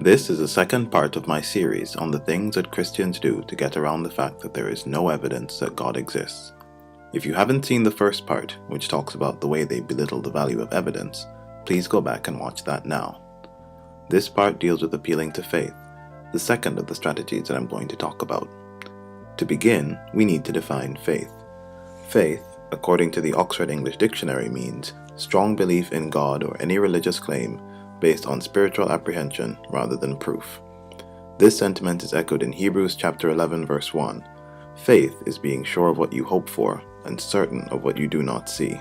This is the second part of my series on the things that Christians do to get around the fact that there is no evidence that God exists. If you haven't seen the first part, which talks about the way they belittle the value of evidence, please go back and watch that now. This part deals with appealing to faith, the second of the strategies that I'm going to talk about. To begin, we need to define faith. Faith, according to the Oxford English Dictionary, means strong belief in God or any religious claim based on spiritual apprehension rather than proof. This sentiment is echoed in Hebrews chapter 11 verse 1. Faith is being sure of what you hope for and certain of what you do not see.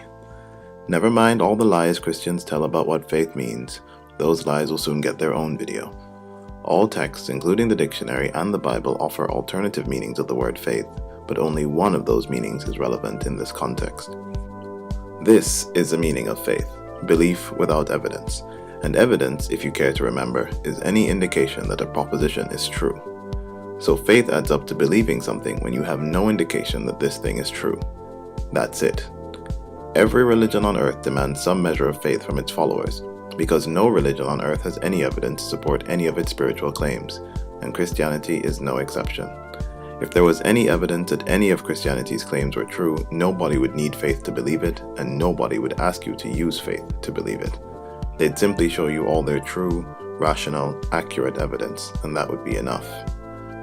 Never mind all the lies Christians tell about what faith means. Those lies will soon get their own video. All texts, including the dictionary and the Bible, offer alternative meanings of the word faith, but only one of those meanings is relevant in this context. This is the meaning of faith: belief without evidence. And evidence, if you care to remember, is any indication that a proposition is true. So faith adds up to believing something when you have no indication that this thing is true. That's it. Every religion on earth demands some measure of faith from its followers, because no religion on earth has any evidence to support any of its spiritual claims, and Christianity is no exception. If there was any evidence that any of Christianity's claims were true, nobody would need faith to believe it, and nobody would ask you to use faith to believe it. They'd simply show you all their true, rational, accurate evidence, and that would be enough.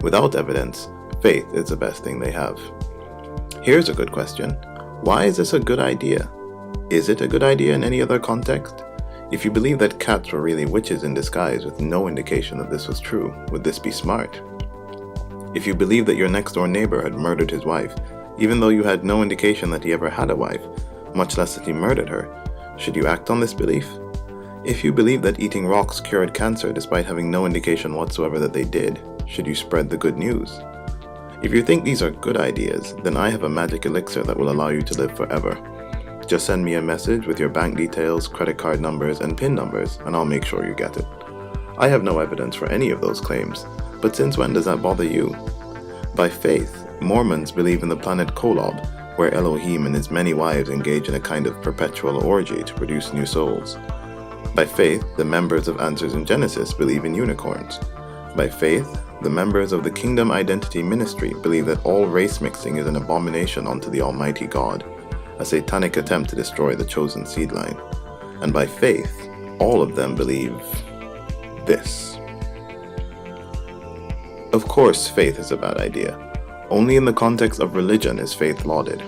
Without evidence, faith is the best thing they have. Here's a good question. Why is this a good idea? Is it a good idea in any other context? If you believe that cats were really witches in disguise with no indication that this was true, would this be smart? If you believe that your next-door neighbor had murdered his wife, even though you had no indication that he ever had a wife, much less that he murdered her, should you act on this belief? If you believe that eating rocks cured cancer despite having no indication whatsoever that they did, should you spread the good news? If you think these are good ideas, then I have a magic elixir that will allow you to live forever. Just send me a message with your bank details, credit card numbers, and PIN numbers, and I'll make sure you get it. I have no evidence for any of those claims, but since when does that bother you? By faith, Mormons believe in the planet Kolob, where Elohim and his many wives engage in a kind of perpetual orgy to produce new souls. By faith, the members of Answers in Genesis believe in unicorns. By faith, the members of the Kingdom Identity Ministry believe that all race mixing is an abomination unto the Almighty God, a satanic attempt to destroy the chosen seed line. And by faith, all of them believe this. Of course, faith is a bad idea. Only in the context of religion is faith lauded.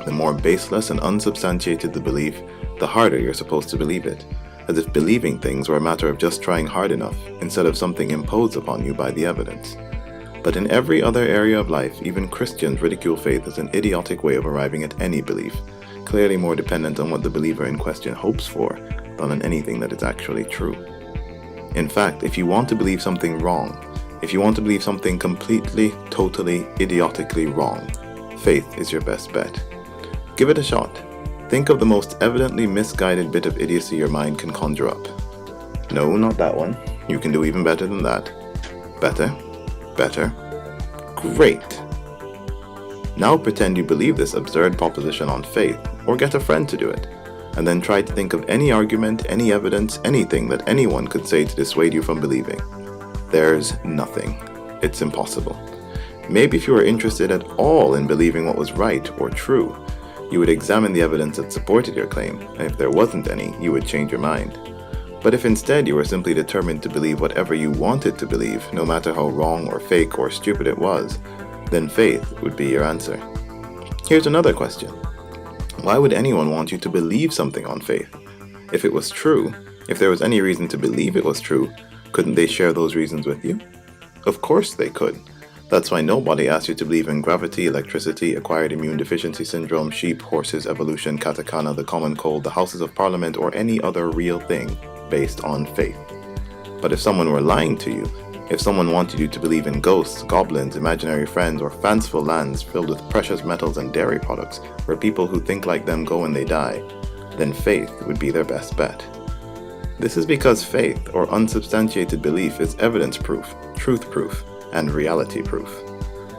The more baseless and unsubstantiated the belief, the harder you're supposed to believe it, as if believing things were a matter of just trying hard enough instead of something imposed upon you by the evidence. But in every other area of life, even Christians ridicule faith as an idiotic way of arriving at any belief, clearly more dependent on what the believer in question hopes for than on anything that is actually true. In fact, if you want to believe something wrong, if you want to believe something completely, totally, idiotically wrong, faith is your best bet. Give it a shot. Think of the most evidently misguided bit of idiocy your mind can conjure up. No, not that one. You can do even better than that. Better. Better. Great. Now pretend you believe this absurd proposition on faith, or get a friend to do it, and then try to think of any argument, any evidence, anything that anyone could say to dissuade you from believing. There's nothing. It's impossible. Maybe if you were interested at all in believing what was right or true, you would examine the evidence that supported your claim, and if there wasn't any, you would change your mind. But if instead you were simply determined to believe whatever you wanted to believe, no matter how wrong or fake or stupid it was, then faith would be your answer. Here's another question. Why would anyone want you to believe something on faith? If it was true, if there was any reason to believe it was true, couldn't they share those reasons with you? Of course they could. That's why nobody asks you to believe in gravity, electricity, acquired immune deficiency syndrome, sheep, horses, evolution, katakana, the common cold, the Houses of Parliament, or any other real thing based on faith. But if someone were lying to you, if someone wanted you to believe in ghosts, goblins, imaginary friends, or fanciful lands filled with precious metals and dairy products, where people who think like them go when they die, then faith would be their best bet. This is because faith, or unsubstantiated belief, is evidence proof, truth proof, and reality proof.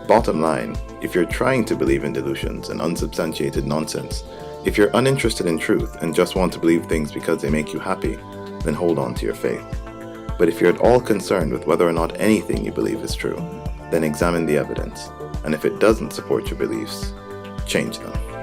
Bottom line, if you're trying to believe in delusions and unsubstantiated nonsense, if you're uninterested in truth and just want to believe things because they make you happy, then hold on to your faith. But if you're at all concerned with whether or not anything you believe is true, then examine the evidence, and if it doesn't support your beliefs, change them.